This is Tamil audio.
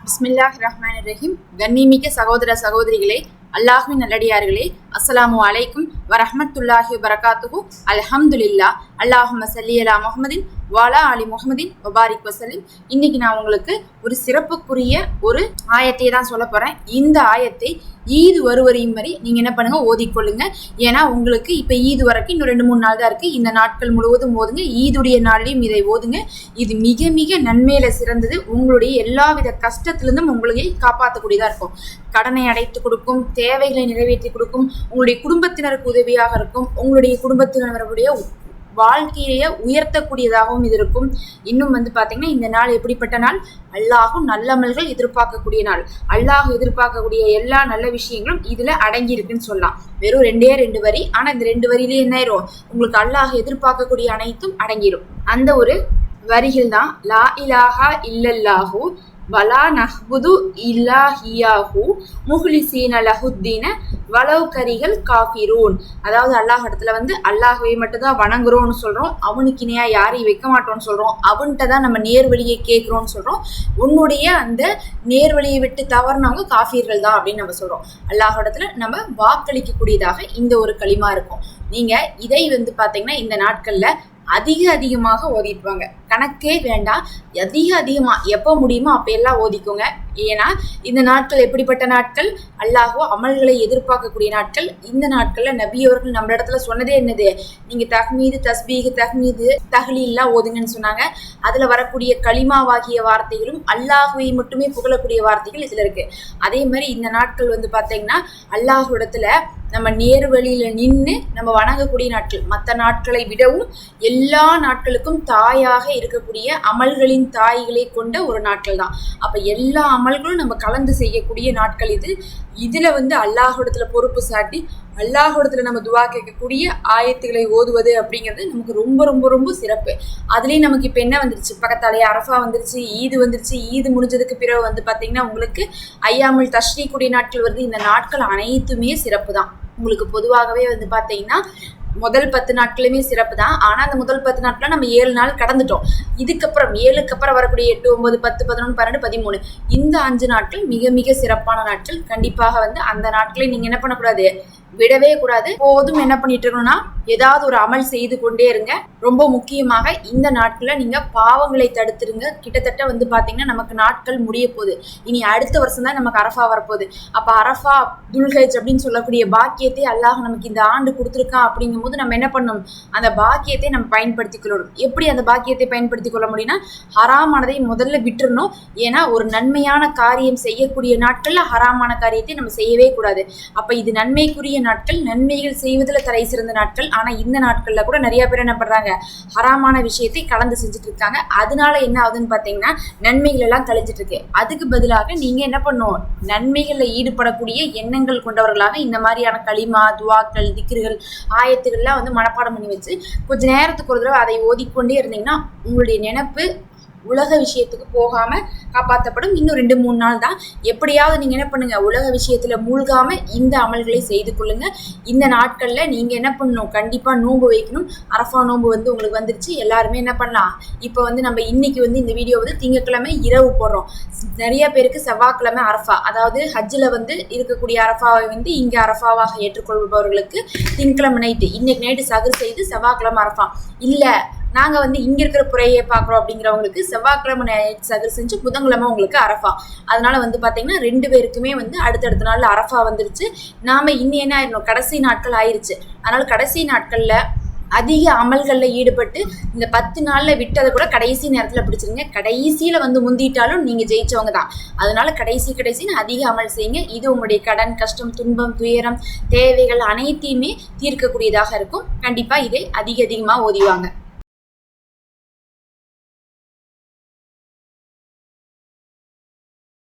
பிஸ்மில்லாஹிர்ரஹ்மானிர்ரஹீம். கண்ணிமிக்க சகோதர சகோதரிகளே, அல்லாஹ்வின் நல்லடியார்களே, அஸ்ஸலாமு அலைக்கும் வரஹ்மத்துல்லாஹி வபரகாத்துஹு. அல்ஹம்துலில்லாஹ். அல்லாஹும்ம ஸல்லி அலா முஹம்மதின் வஅலா ஆலி முஹம்மதின் வபாரிக் வஸல்லிம். இன்னைக்கு நான் உங்களுக்கு ஒரு சிறப்புக்குரிய ஒரு ஆயத்தை தான் சொல்ல போறேன். இந்த ஆயத்தை ஈது வருவரையும் வரை நீங்க என்ன பண்ணுங்க, ஓதிக்கொள்ளுங்க. ஏன்னா உங்களுக்கு இப்ப ஈது வரைக்கும் இன்னும் 2-3 நாள் தான் இருக்கு. இந்த நாட்கள் முழுவதும் ஓதுங்க. ஈதுடைய நாள்லையும் இதை ஓதுங்க. இது மிக மிக நன்மையில சிறந்தது. உங்களுடைய எல்லாவித கஷ்டத்திலிருந்தும் உங்களை காப்பாற்றக்கூடியதா இருக்கும். கடனை அடைத்து கொடுக்கும், தேவைகளை நிறைவேற்றி கொடுக்கும், உங்களுடைய குடும்பத்தினருக்கு உதவியாக இருக்கும், உங்களுடைய குடும்பத்தினருடைய வாழ்க்கையை உயர்த்தக்கூடியதாகவும் இது இருக்கும். இன்னும் பார்த்தீங்கன்னா இந்த நாள் எப்படிப்பட்ட நாள்? அல்லாஹும் நல்லமல்கள் எதிர்பார்க்கக்கூடிய நாள். அல்லாஹ் எதிர்பார்க்கக்கூடிய எல்லா நல்ல விஷயங்களும் இதுல அடங்கி இருக்குன்னு சொல்லலாம். வெறும் 2 வரி, ஆனா இந்த 2 வரியிலேயே என்ன ஆயிரும், உங்களுக்கு அல்லாஹ் எதிர்பார்க்கக்கூடிய அனைத்தும் அடங்கிடும். அந்த ஒரு வரிகள் தான் லா இலாஹா இல்லல்லாஹு வலா நஹ்புது இல்லா ஹியாஹு முஹ்லிசீன லஹுத்தீன வலவ் கரிகள் காஃபிரூன். அதாவது அல்லாஹ் இடத்துல அல்லாஹ்வை மட்டும் தான் வணங்குறோம்னு சொல்றோம், அவனுக்கு இணையா யாரையும் வைக்க மாட்டோம்னு சொல்றோம், அவன்கிட்ட தான் நம்ம நேர்வழியை கேட்கிறோம்னு சொல்றோம். உன்னுடைய அந்த நேர்வழியை விட்டு தவறுனவங்க காஃபிர்கள் தான் அப்படின்னு நம்ம சொல்றோம். அல்லாஹ் இடத்துல நம்ம வாக்களிக்கக்கூடியதாக இந்த ஒரு களிமா இருக்கும். நீங்க இதை பாத்தீங்கன்னா இந்த நாட்கள்ல அதிகமாக ஓதிட்டுவாங்க. கணக்கே வேண்டாம், அதிகமா எப்போ முடியுமோ அப்ப எல்லாம் ஓதிக்கோங்க. ஏன்னா இந்த நாட்கள் எப்படிப்பட்ட நாட்கள்? அல்லாஹோ அமல்களை எதிர்பார்க்கக்கூடிய நாட்கள். இந்த நாட்கள்ல நபி அவர்கள் நம்ம இடத்துல சொன்னதே என்னது, நீங்க தஹ்மீது தஸ்பீஹ் தஹ்மீது தஹ்லீல்லாம் ஓதுங்கன்னு சொன்னாங்க. அதுல வரக்கூடிய களிமாவாகிய வார்த்தைகளும் அல்லாஹுவை மட்டுமே புகழக்கூடிய வார்த்தைகள் இதுல இருக்கு. அதே மாதிரி இந்த நாட்கள் பாத்தீங்கன்னா அல்லாஹ் இடத்துல நம்ம நேர்வழியில நின்று நம்ம வணங்கக்கூடிய நாட்கள். மற்ற நாட்களை விடவும் எல்லா நாட்களுக்கும் தாயாக இருக்கக்கூடிய அமல்களின் தாய்களை கொண்ட ஒரு நாட்கள் தான். அப்ப எல்லா அமல்களும் நம்ம கலந்து செய்யக்கூடிய நாட்கள் இது. இதுல அல்லாஹ்விடத்துல பொறுப்பு சாட்டி அல்லாஹ்விடத்துல நம்ம துவா கேட்கக்கூடிய ஆயத்துக்களை ஓதுவது அப்படிங்கிறது நமக்கு ரொம்ப ரொம்ப ரொம்ப சிறப்பு. அதுலயும் நமக்கு இப்ப என்ன வந்துருச்சு, பக்கத்தாலேயே அரஃபா வந்துருச்சு, ஈது வந்துருச்சு. ஈது முடிஞ்சதுக்கு பிறகு பாத்தீங்கன்னா உங்களுக்கு ஐயாமுல் தஷ்ரீக்குடைய நாட்கள் வருது. இந்த நாட்கள் அனைத்துமே சிறப்பு தான். உங்களுக்கு பொதுவாகவே பாத்தீங்கன்னா முதல் 10 நாட்களுமே சிறப்பு தான். ஆனா அந்த முதல் 10 நாட்கள் நம்ம 7 நாள் கடந்துட்டோம். இதுக்கப்புறம் 7க்கு அப்புறம் வரக்கூடிய 8, 9, 10, 11, 12, 13 இந்த 5 நாட்கள் மிக மிக சிறப்பான நாட்கள். கண்டிப்பாக அந்த நாட்களை நீங்க என்ன பண்ணக்கூடாது, விடவே கூடாது. போதும் என்ன பண்ணிட்டு இருக்கணும்னா ஏதாவது ஒரு அமல் செய்து கொண்டே இருங்க. ரொம்ப முக்கியமாக இந்த நாட்கள்ல நீங்க பாவங்களை தடுத்துருங்க. கிட்டத்தட்ட பாத்தீங்கன்னா நமக்கு நாட்கள் முடிய போகுது. இனி அடுத்த வருஷம் தான் நமக்கு அரஃபா வரப்போகுது. அப்ப அரஃபா துல்ஹஜ் அப்படின்னு சொல்லக்கூடிய பாக்கியத்தை அல்லாஹ் நமக்கு இந்த ஆண்டு கொடுத்துருக்கான். அப்படிங்கும் போது நம்ம என்ன பண்ணணும், அந்த பாக்கியத்தை நம்ம பயன்படுத்திக் கொள்ளணும். எப்படி அந்த பாக்கியத்தை பயன்படுத்திக் கொள்ள முடியும்னா ஹராமானதை முதல்ல விட்டுறணும். ஏன்னா ஒரு நன்மையான காரியம் செய்யக்கூடிய நாட்கள்ல ஹராமான காரியத்தை நம்ம செய்யவே கூடாது. அப்ப இது நன்மைக்குரிய நாட்கள், நன்மைகள் செய்வதில் தலை சிறந்த நாட்கள். ஆனா இந்த நாட்கள்ல கூட நிறைய பேர் என்ன பண்றாங்க, ஹராமான விஷயத்தை கலந்து செஞ்சுட்டு இருக்காங்க. அதனால என்ன ஆகுதுன்னு பாத்தீங்கன்னா நன்மைகள் எல்லாம் கழிஞ்சிட்டு இருக்கு. அதுக்கு பதிலாக நீங்க என்ன பண்ணும், நன்மைகள்ல ஈடுபடக்கூடிய எண்ணங்கள் கொண்டவர்களாக இந்த மாதிரியான களிமா துவாக்கள் திக்ருகள் ஆயத்துக்கள்லாம் மனப்பாடம் பண்ணி வச்சு கொஞ்ச நேரத்துக்கு ஒரு தடவை அதை ஓதிக்கொண்டே இருந்தீங்கன்னா உங்களுடைய நினைப்பு உலக விஷயத்துக்கு போகாம காப்பாற்றப்படும். இன்னும் 2-3 நாள் தான். எப்படியாவது நீங்க என்ன பண்ணுங்க, உலக விஷயத்துல மூழ்காம இந்த அமல்களை செய்து கொள்ளுங்க. இந்த நாட்கள்ல நீங்க என்ன பண்ணணும், கண்டிப்பா நோன்பு வைக்கணும். அரஃபா நோன்பு உங்களுக்கு வந்துருச்சு. எல்லாருமே என்ன பண்ணலாம், இப்போ நம்ம இன்னைக்கு இந்த வீடியோ திங்கட்கிழமை இரவு போடுறோம். நிறைய பேருக்கு செவ்வாய்க்கிழமை அரஃபா, அதாவது ஹஜ்ஜில் இருக்கக்கூடிய அரஃபாவை இங்க அரஃபாவாக ஏற்றுக்கொள்பவர்களுக்கு திங்கட்கிழமை நைட்டு, இன்னைக்கு நைட்டு சகர் செய்து செவ்வாய்க்கிழமை அரஃபா. இல்ல நாங்க இங்க இருக்கிற புறையை பாக்குறோம் அப்படிங்கிறவங்களுக்கு செவ்வாய்க்கிழமை சகர் செஞ்சு புதன்கிழமை உங்களுக்கு அரஃபா. அதனால பாத்தீங்கன்னா 2 பேருக்குமே அடுத்தடுத்த நாள்ல அரஃபா வந்துருச்சு. நாம இன்னும் என்ன ஆயிடணும், கடைசி நாட்கள் ஆயிருச்சு. அதனால கடைசி நாட்கள்ல அதிக அமல்கள்ல ஈடுபட்டு இந்த 10 நாள்ல விட்டதை கூட கடைசி நேரத்துல பிடிச்சிருங்க. கடைசியில முந்திட்டாலும் நீங்க ஜெயிச்சவங்க தான். அதனால கடைசின்னு அதிக அமல் செய்யுங்க. இது உங்களுடைய கடன் கஷ்டம் துன்பம் துயரம் தேவைகள் அனைத்தையுமே தீர்க்கக்கூடியதாக இருக்கும். கண்டிப்பா இதை அதிகமா ஓதிவாங்க.